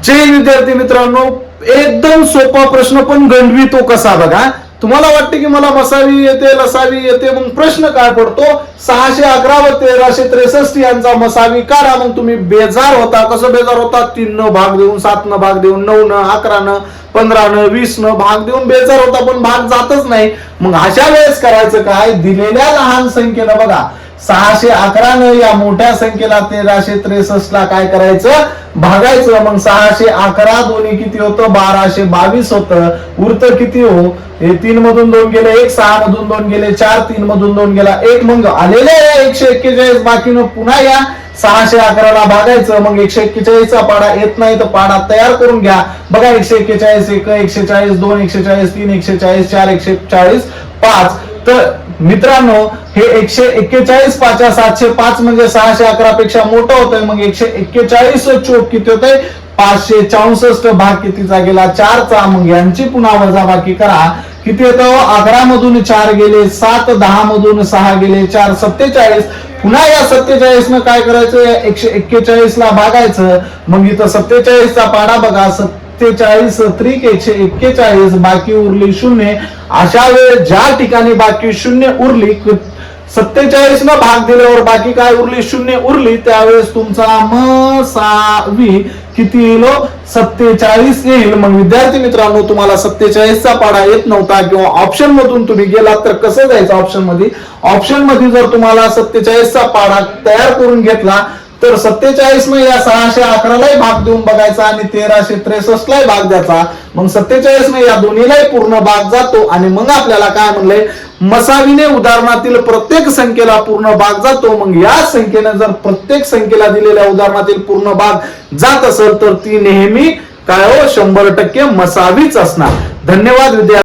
जय विद्यार्थी मित्रांनो, एकदम सोपा प्रश्न पण गंडवी तो कसा बघा. तुम्हाला वाटते की मला मसावी येते लसावी येते, मग प्रश्न काय पडतो 611 व 1363 यांचा मसावी काढा. मग तुम्ही बेजार होता. कसं बेजार होता? 3 न भाग देऊन, 7 न भाग देऊन, 9 न, 11 न, 15 न, 20 न भाग देऊन बेजार होता, पण भाग जातच नाही. मग अशा वेळेस करायचं काय? दिलेल्या लहान संख्येनं बघा 611 न या मोठ्या संख्येला 1363 ला काय करायचं? भागायचं. मग 611 दोन्ही किती होतं? 1222 होतं. उरतं किती हो? हे 3 मधून 2 गेले 1, 6 मधून 2 गेले 4, 3 मधून 2 गेला 1. मग आलेले 141 बाकीनं पुन्हा या 611 ला भागायचं. मग 141 चा पाडा येत नाही तर पाडा तयार करून घ्या. बघा 141 1 140 2 140 3 140 4 140 5. तर मित्रांनो हे 141 5 705 म्हणजे 611 पेक्षा मोठं होतंय. मग 141 चोक किती होतंय? 564. भाग कितीचा गेला? 4 चा. मग यांची पुन्हा वजाबाकी करा. किती येतं? 11 मधून 4 गेले 7, 10 मधून 6 गेले 4, 47. पुन्हा या 47 न काय करायचं? 141 ला भागायचं. मग इथं 47 चा पाडा बघा. 47 त्रिक 141 बाकी उरली 0. अशा वेळेस ज्या ठिकाणी बाकी 0 उरली, 47 न भाग दिल्यावर बाकी काय उरली? 0 उरली. त्यावेळेस तुमचा मसावी किती येईल? 47 येईल. मग विद्यार्थी मित्रांनो, तुम्हाला 47 चा पाडा येत नव्हता किंवा ऑप्शन मधून तुम्ही गेलात तर कसं जायचं? ऑप्शन मध्ये जर तुम्हाला 47 चा पाडा तयार करून घेतला तर 47 न या 611 लाही भाग देऊन बघायचा आणि 1363 लाही भाग द्यायचा. मग 47 न या दोन्हीलाही पूर्ण भाग जातो आणि मग आपल्याला काय म्हणलंय? मसावीने उदाहरणातील प्रत्येक संख्येला पूर्ण भाग जातो. मग या संख्येने जर प्रत्येक संख्येला दिलेल्या उदाहरणातील पूर्ण भाग जात असेल तर ती नेहमी काय हो? 100% मसावीच असणार. धन्यवाद विद्यार्थी.